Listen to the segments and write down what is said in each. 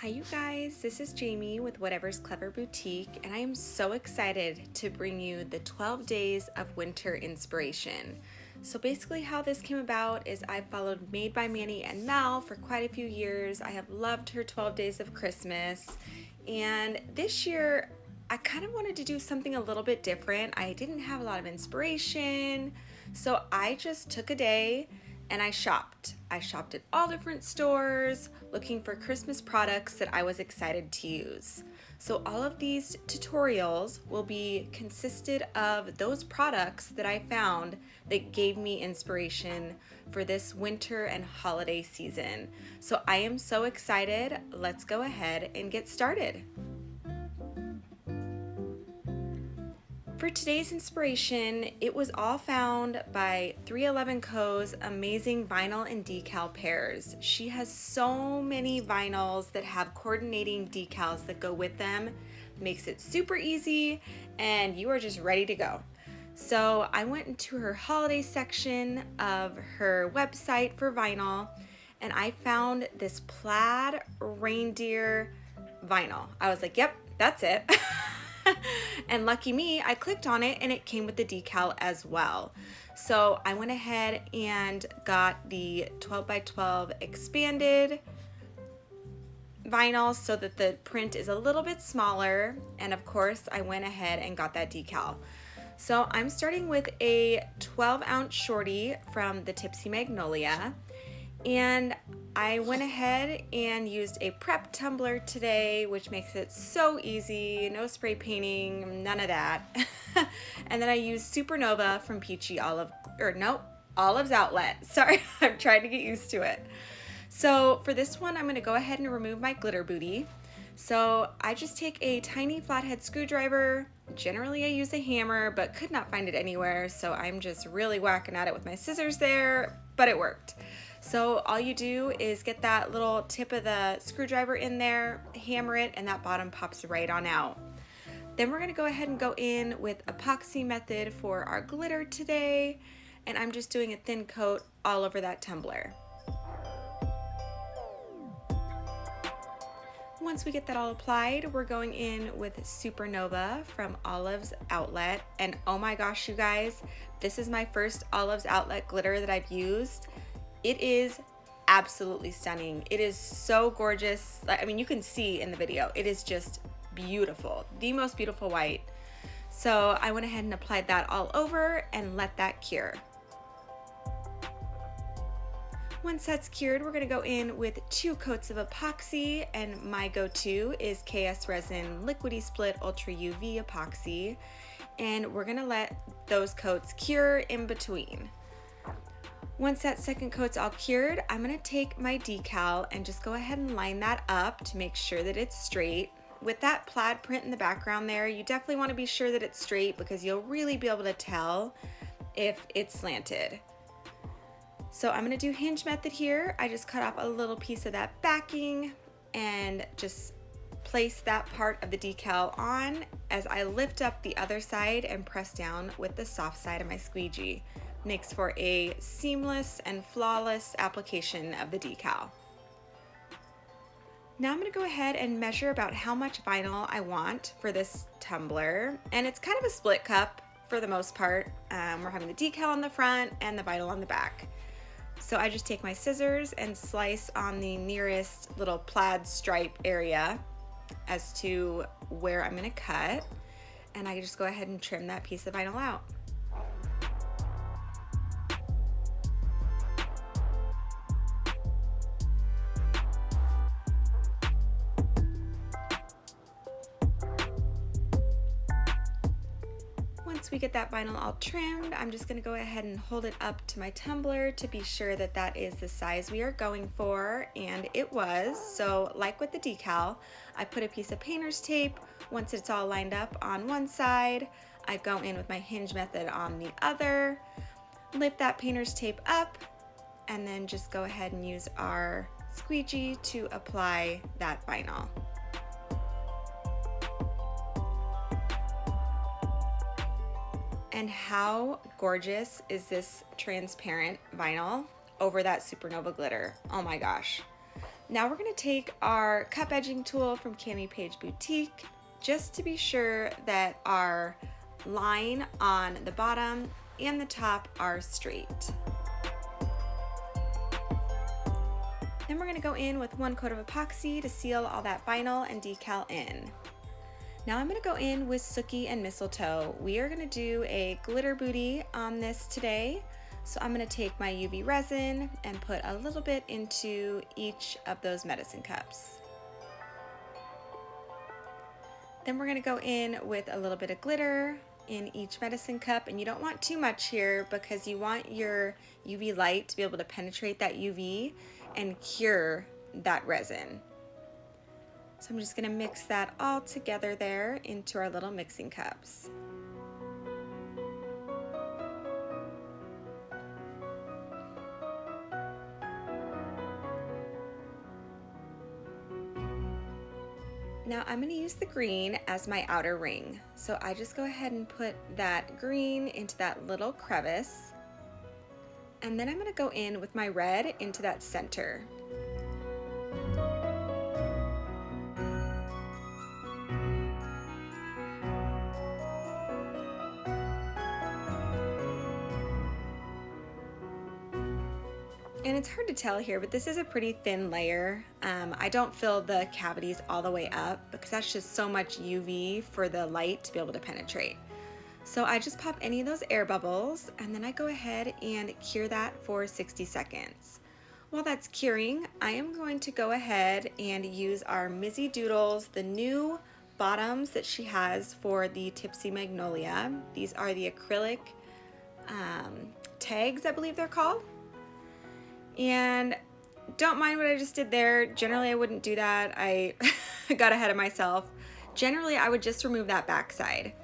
Hi you guys, this is Jamie with Whatever's Clever Boutique, and I am so excited to bring you the 12 days of winter inspiration. So basically how this came about is I followed Made by Manny and Mel for quite a few years. I have loved her 12 days of Christmas, and this year I kind of wanted to do something a little bit different. I didn't have a lot of inspiration, so I just took a day and I shopped. I shopped at all different stores looking for Christmas products that I was excited to use. So all of these tutorials will be consisted of those products that I found that gave me inspiration for this winter and holiday season. So I am so excited. Let's go ahead and get started. For today's inspiration, it was all found by 311 Co's amazing vinyl and decal pairs. She has so many vinyls that have coordinating decals that go with them. Makes it super easy and you are just ready to go. So I went into her holiday section of her website for vinyl and I found this Plaid Reindeer vinyl. I was like, yep, that's it. And lucky me, I clicked on it and it came with the decal as well. So I went ahead and got the 12 by 12 expanded vinyl so that the print is a little bit smaller, and of course I went ahead and got that decal. So I'm starting with a 12-ounce shorty from the Tipsy Magnolia, and I went ahead and used a prep tumbler today, which makes it so easy, no spray painting, none of that. And then I used Supernova from Olive's Outlet. Sorry, I'm trying to get used to it. So for this one, I'm gonna go ahead and remove my glitter booty. So I just take a tiny flathead screwdriver. Generally I use a hammer, but could not find it anywhere, so I'm just really whacking at it with my scissors there, but it worked. So all you do is get that little tip of the screwdriver in there, hammer it, and that bottom pops right on out. Then we're gonna go ahead and go in with epoxy method for our glitter today, and I'm just doing a thin coat all over that tumbler. Once we get that all applied, we're going in with Supernova from Olive's Outlet, and oh my gosh, you guys, this is my first Olive's Outlet glitter that I've used. It is absolutely stunning. It is so gorgeous. I mean, you can see in the video, it is just beautiful, the most beautiful white. So I went ahead and applied that all over and let that cure. Once that's cured, we're gonna go in with 2 coats of epoxy, and my go-to is KSRESIN Liquidy Split Ultra UV Epoxy, and we're gonna let those coats cure in between. Once that second coat's all cured, I'm gonna take my decal and just go ahead and line that up to make sure that it's straight. With that plaid print in the background there, you definitely wanna be sure that it's straight because you'll really be able to tell if it's slanted. So I'm gonna do hinge method here. I just cut off a little piece of that backing and just place that part of the decal on as I lift up the other side and press down with the soft side of my squeegee. Makes for a seamless and flawless application of the decal. Now I'm gonna go ahead and measure about how much vinyl I want for this tumbler, and it's kind of a split cup for the most part. We're having the decal on the front and the vinyl on the back. So I just take my scissors and slice on the nearest little plaid stripe area as to where I'm gonna cut, and I just go ahead and trim that piece of vinyl out. Once we get that vinyl all trimmed, I'm just gonna go ahead and hold it up to my tumbler to be sure that that is the size we are going for, and it was. So like with the decal, I put a piece of painter's tape. Once it's all lined up on one side, I go in with my hinge method on the other, lift that painter's tape up, and then just go ahead and use our squeegee to apply that vinyl. And how gorgeous is this transparent vinyl over that Supernova glitter? Oh my gosh. Now we're going to take our cup edging tool from Cami Page Boutique just to be sure that our line on the bottom and the top are straight. Then we're going to go in with 1 coat of epoxy to seal all that vinyl and decal in. Now I'm going to go in with Sookie and Mistletoe. We are going to do a glitter booty on this today. So I'm going to take my UV resin and put a little bit into each of those medicine cups. Then we're going to go in with a little bit of glitter in each medicine cup, and you don't want too much here because you want your UV light to be able to penetrate that UV and cure that resin. So I'm just going to mix that all together there into our little mixing cups. Now I'm going to use the green as my outer ring. So I just go ahead and put that green into that little crevice. And then I'm going to go in with my red into that center. And it's hard to tell here, but this is a pretty thin layer. I don't fill the cavities all the way up because that's just so much UV for the light to be able to penetrate. So I just pop any of those air bubbles and then I go ahead and cure that for 60 seconds. While that's curing, I am going to go ahead and use our Mizzy Doodles, the new bottoms that she has for the Tipsy Magnolia. These are the acrylic tags, I believe they're called. And don't mind what I just did there. Generally, I wouldn't do that. I got ahead of myself. Generally, I would just remove that backside.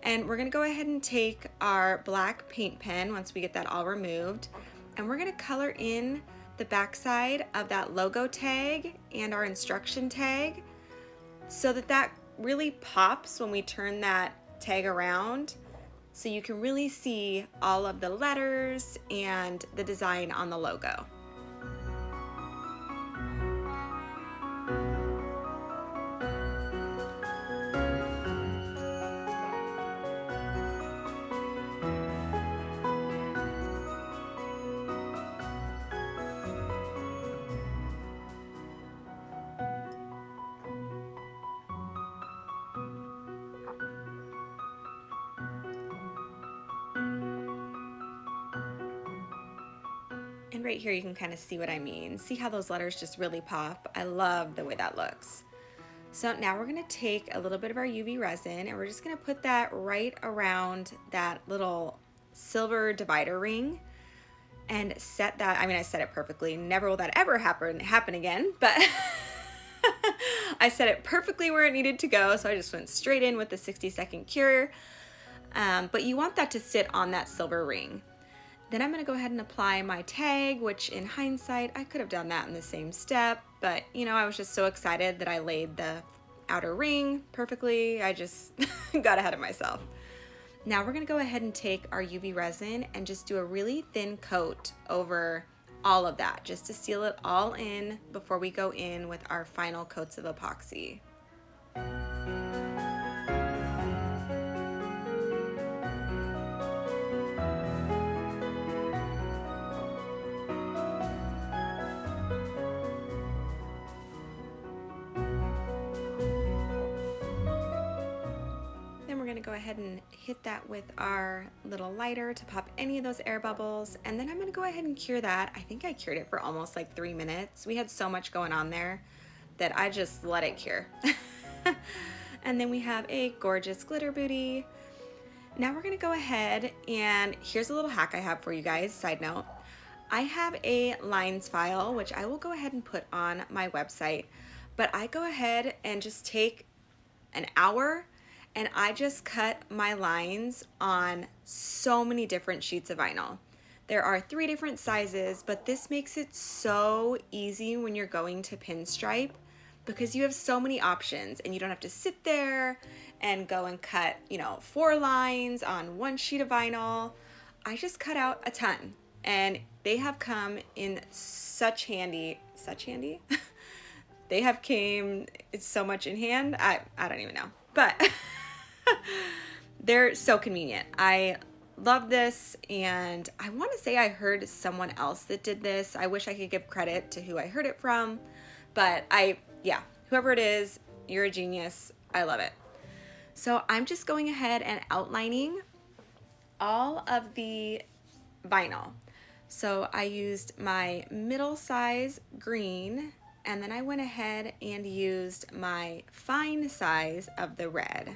And we're gonna go ahead and take our black paint pen once we get that all removed, and we're gonna color in the backside of that logo tag and our instruction tag so that that really pops when we turn that tag around, so you can really see all of the letters and the design on the logo. And right here you can kind of see what I mean. See how those letters just really pop? I love the way that looks. So now we're gonna take a little bit of our UV resin and we're just gonna put that right around that little silver divider ring and set that. I mean, I set it perfectly. Never will that ever happen again, but I set it perfectly where it needed to go. So I just went straight in with the 60-second cure. But you want that to sit on that silver ring. Then I'm gonna go ahead and apply my tag, which in hindsight, I could have done that in the same step, but you know, I was just so excited that I laid the outer ring perfectly. I just got ahead of myself. Now we're gonna go ahead and take our UV resin and just do a really thin coat over all of that, just to seal it all in before we go in with our final coats of epoxy. Go ahead and hit that with our little lighter to pop any of those air bubbles, and then I'm going to go ahead and cure that. I think I cured it for almost like 3 minutes. We had so much going on there that I just let it cure. And then we have a gorgeous glitter booty. Now we're going to go ahead, and here's a little hack I have for you guys. Side note, I have a lines file which I will go ahead and put on my website, but I go ahead and just take an hour and I just cut my lines on so many different sheets of vinyl. There are 3 different sizes, but this makes it so easy when you're going to pinstripe because you have so many options and you don't have to sit there and go and cut, 4 lines on 1 sheet of vinyl. I just cut out a ton, and they have come in such handy They have came, it's so much in hand. I don't even know, but they're so convenient. I love this, and I want to say I heard someone else that did this. I wish I could give credit to who I heard it from, but yeah, whoever it is, you're a genius. I love it. So I'm just going ahead and outlining all of the vinyl. So I used my middle size green, and then I went ahead and used my fine size of the red.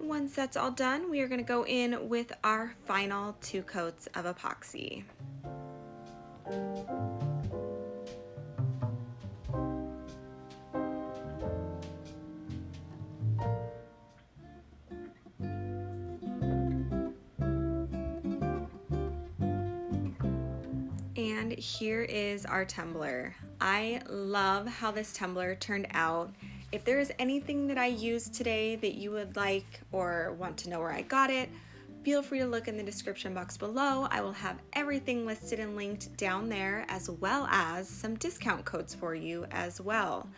Once that's all done, we are going to go in with our final 2 coats of epoxy. And here is our tumbler. I love how this tumbler turned out. If there is anything that I used today that you would like or want to know where I got it, feel free to look in the description box below. I will have everything listed and linked down there, as well as some discount codes for you as well.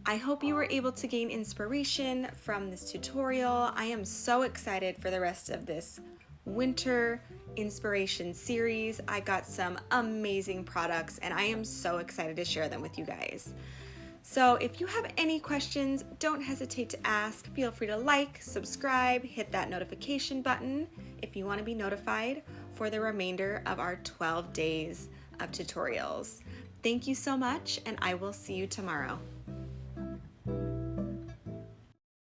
I hope you were able to gain inspiration from this tutorial. I am so excited for the rest of this winter inspiration series. I got some amazing products, and I am so excited to share them with you guys. So if you have any questions, don't hesitate to ask. Feel free to like, subscribe, hit that notification button if you want to be notified for the remainder of our 12 days of tutorials. Thank you so much, and I will see you tomorrow.